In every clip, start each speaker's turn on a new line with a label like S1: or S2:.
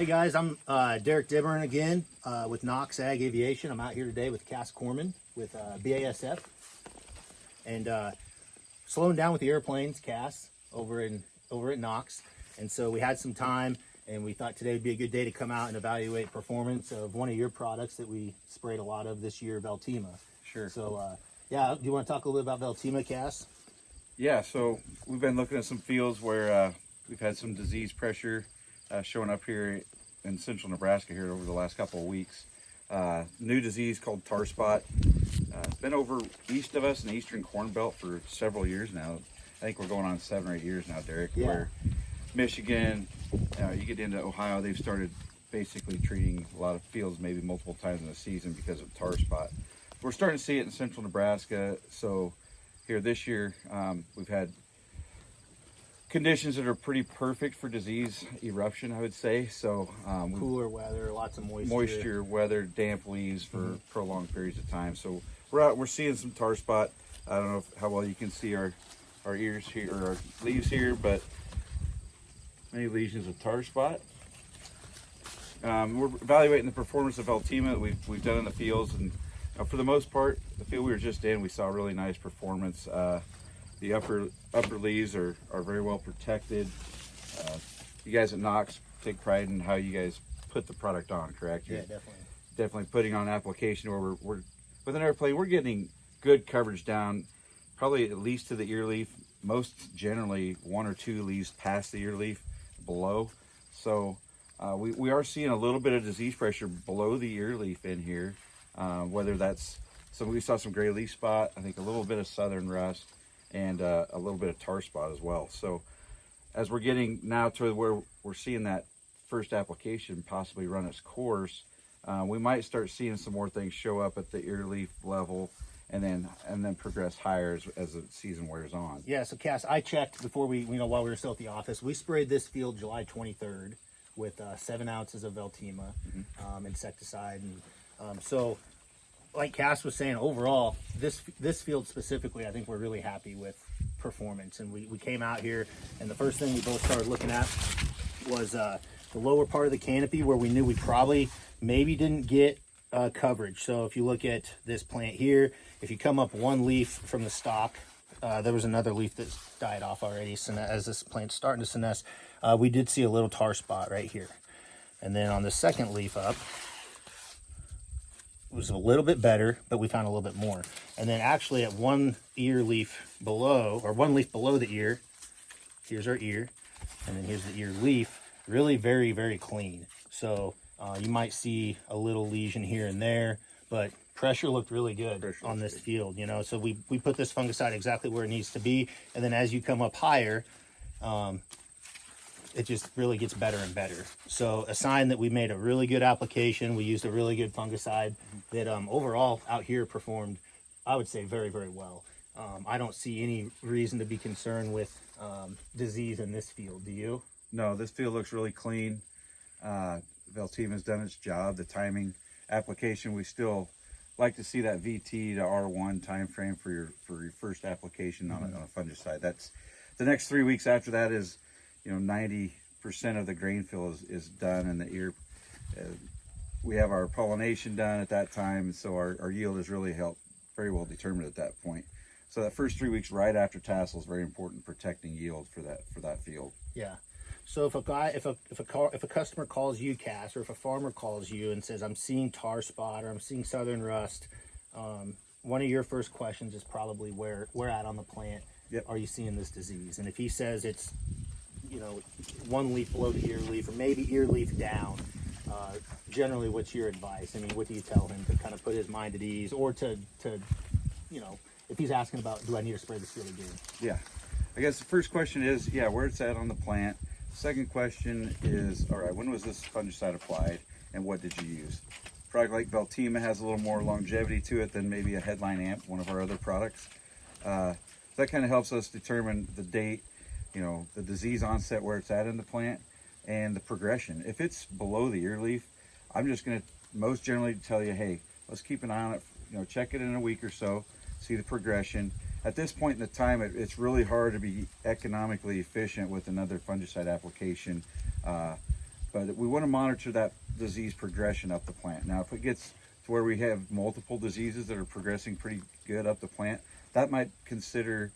S1: Hey guys, I'm Derek Dibburn again with Knox Aviation. I'm out here today with Cass Corman with BASF, and slowing down with the airplanes, Cass, over at Knox. And so we had some time, and we thought today would be a good day to come out and evaluate performance of one of your products that we sprayed a lot of this year, Veltyma.
S2: Sure.
S1: So yeah, do you want to talk a little bit about Veltyma, Cass?
S2: Yeah, so we've been looking at some fields where we've had some disease pressure showing up here in central Nebraska here over the last couple of weeks. New disease called tar spot. It's been over east of us in the eastern corn belt for several years now. I think we're going on 7 or 8 years now, Derek,
S1: Yeah.
S2: Where Michigan, you get into Ohio, they've started basically treating a lot of fields maybe multiple times in the season because of tar spot. We're starting to see it in central Nebraska. So here this year, we've had conditions that are pretty perfect for disease eruption, I would say. So
S1: Cooler weather, lots of
S2: moisture, weather, damp leaves for prolonged periods of time. So we're seeing some tar spot. I don't know how well you can see our ears here or our leaves here, but many lesions of tar spot. We're evaluating the performance of Veltyma that we've done in the fields, and for the most part, the field we were just in, we saw really nice performance. The upper leaves are very well protected. You guys at Knox take pride in how you guys put the product on, correct?
S1: Yeah,
S2: You're
S1: definitely.
S2: definitely putting on an application where we're with an airplane, we're getting good coverage down, probably at least to the ear leaf. Most generally 1 or 2 leaves past the ear leaf below. So we are seeing a little bit of disease pressure below the ear leaf in here. Whether that's, so we saw some gray leaf spot, I think a little bit of southern rust, and a little bit of tar spot as well. So as we're getting now to where we're seeing that first application possibly run its course, we might start seeing some more things show up at the ear leaf level and then progress higher as the season wears on.
S1: Yeah, so Cass, I checked before while we were still at the office, we sprayed this field July 23rd with 7 ounces of Veltyma insecticide. And so like Cass was saying, overall, this field specifically, I think we're really happy with performance. And we came out here, and the first thing we both started looking at was the lower part of the canopy where we knew we probably maybe didn't get coverage. So if you look at this plant here, if you come up 1 leaf from the stalk, there was another leaf that died off already. So as this plant's starting to senesce, we did see a little tar spot right here. And then on the second leaf up, was a little bit better, but we found a little bit more. And then actually at 1 ear leaf below, or 1 leaf below the ear, here's our ear, and then here's the ear leaf, really very, very clean. So you might see a little lesion here and there, but pressure looked really good on this field, you know. So we put this fungicide exactly where it needs to be, and then as you come up higher, it just really gets better and better. So a sign that we made a really good application. We used a really good fungicide that overall out here performed, I would say, very, very well. I don't see any reason to be concerned with disease in this field. Do you?
S2: No, this field looks really clean. Veltyma's done its job. The timing application, we still like to see that VT to R1 time frame for your first application on a fungicide. That's the next 3 weeks after that is, 90% of the grain fill is done in the ear. We have our pollination done at that time, so our yield is really very well determined at that point. So that first 3 weeks right after tassel is very important, protecting yield for that field.
S1: Yeah. So if a customer calls you, Cass, or if a farmer calls you and says, I'm seeing tar spot or I'm seeing southern rust, one of your first questions is probably where at on the plant are you seeing this disease? And if he says it's 1 leaf below the ear leaf or maybe ear leaf down, generally what's your advice? I mean, what do you tell him to kind of put his mind at ease, or to if he's asking about, do I need to spray this field again?
S2: Yeah, I guess the first question is, where it's at on the plant. Second question is, all right, when was this fungicide applied and what did you use? A product like Veltyma has a little more longevity to it than maybe a headline amp, one of our other products. That kind of helps us determine the date, the disease onset, where it's at in the plant, and the progression. If it's below the ear leaf, I'm just going to most generally tell you, hey, let's keep an eye on it, check it in a week or so, see the progression. At this point in the time, it's really hard to be economically efficient with another fungicide application but we want to monitor that disease progression up the plant. Now, if it gets to where we have multiple diseases that are progressing pretty good up the plant, that might consider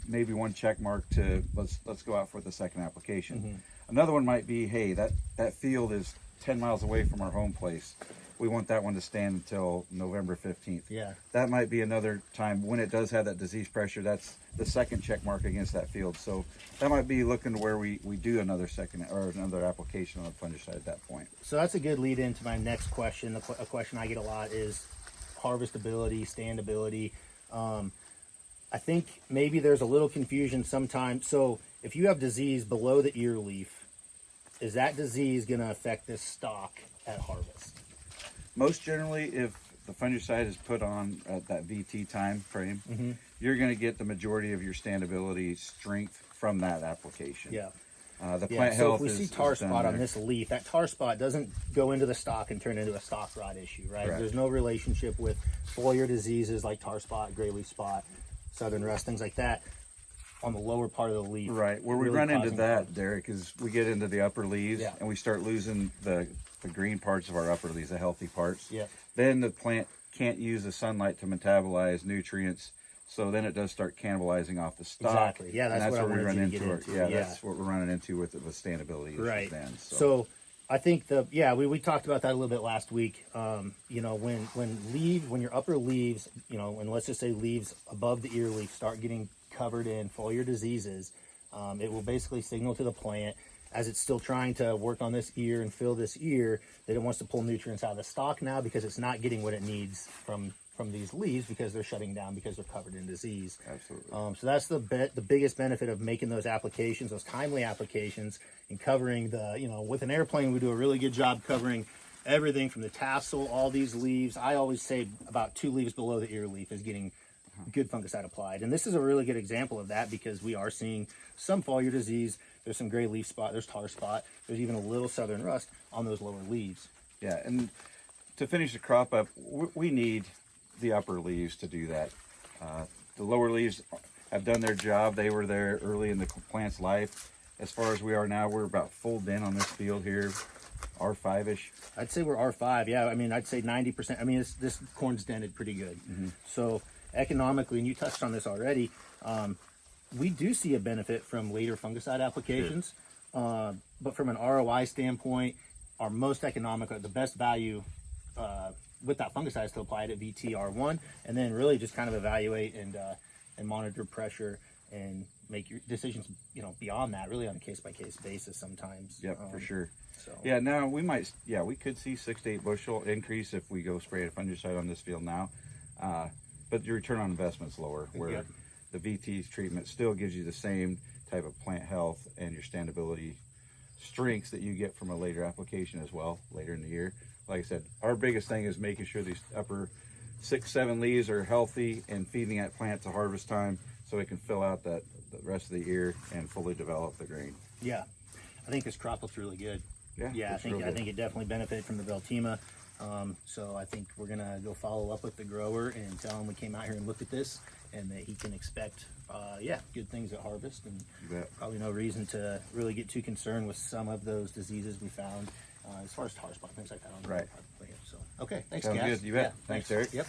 S2: maybe one check mark to let's go out for the second application. Another one might be, hey, that field is 10 miles away from our home place. We want that one to stand until November 15th.
S1: Yeah.
S2: That might be another time when it does have that disease pressure. That's the second check mark against that field. So that might be looking to where we do another second or another application on a fungicide at that point.
S1: So that's a good lead into my next question. A question I get a lot is harvestability, standability. I think maybe there's a little confusion sometimes. So if you have disease below the ear leaf, is that disease going to affect this stalk at harvest?
S2: Most generally, if the fungicide is put on at that VT time frame, you're going to get the majority of your standability strength from that application.
S1: Yeah.
S2: The plant health is
S1: if we see tar
S2: is done
S1: spot on
S2: there.
S1: this leaf, that tar spot doesn't go into the stalk and turn into a stalk rot issue, right?
S2: Correct.
S1: There's no relationship with foliar diseases like tar spot, gray leaf spot, southern rust, things like that on the lower part of the leaf.
S2: Right. Where we
S1: really
S2: run into
S1: causing
S2: that,
S1: problems.
S2: Derek, is we get into the upper leaves
S1: Yeah.
S2: and we start losing the green parts of our upper leaves, the healthy parts.
S1: Yeah.
S2: Then the plant can't use the sunlight to metabolize nutrients. So then it does start cannibalizing off the stalk.
S1: Exactly. Yeah, that's
S2: and
S1: what I
S2: where we
S1: wanted
S2: run
S1: you to get
S2: into.
S1: into. Yeah.
S2: That's what we're running into with standability issues
S1: Right.
S2: then.
S1: So I think we talked about that a little bit last week. You know, when your upper leaves, you know, and let's just say leaves above the ear leaf start getting covered in foliar diseases, it will basically signal to the plant as it's still trying to work on this ear and fill this ear that it wants to pull nutrients out of the stalk now because it's not getting what it needs from these leaves because they're shutting down because they're covered in disease.
S2: Absolutely.
S1: So that's the biggest benefit of making those applications, those timely applications, and covering with an airplane, we do a really good job covering everything from the tassel, all these leaves. I always say about 2 leaves below the ear leaf is getting good fungicide applied. And this is a really good example of that because we are seeing some foliar disease. There's some gray leaf spot, there's tar spot, there's even a little southern rust on those lower leaves.
S2: Yeah, and to finish the crop up, we need the upper leaves to do that. The lower leaves have done their job. They were there early in the plant's life. As far as we are now, we're about full bent on this field here, R5-ish.
S1: I'd say we're R5, yeah. I mean, I'd say 90%. I mean, this corn's dented pretty good. So economically, and you touched on this already, we do see a benefit from later fungicide applications. Sure. But from an ROI standpoint, our most economic, the best value with that fungicide is to apply it at VT-R1, and then really just kind of evaluate and monitor pressure and make your decisions, beyond that, really on a case-by-case basis sometimes.
S2: Yep, for sure.
S1: So.
S2: Yeah, now we could see 6 to 8 bushel increase if we go spray a fungicide on this field now. But your return on investment is lower, where the VT treatment still gives you the same type of plant health and your standability strengths that you get from a later application as well, later in the year. Like I said, our biggest thing is making sure these upper 6-7 leaves are healthy and feeding that plant to harvest time so it can fill out the rest of the ear and fully develop the grain.
S1: Yeah, I think this crop looks really good.
S2: Yeah,
S1: I think it definitely benefited from the Veltyma. So I think we're gonna go follow up with the grower and tell him we came out here and looked at this and that he can expect good things at harvest, and probably no reason to really get too concerned with some of those diseases we found as far as tar spot, things like that on the
S2: right.
S1: So okay, thanks,
S2: Sounds
S1: Cass.
S2: good. You bet.
S1: Yeah,
S2: Thanks, Eric.
S1: Yep.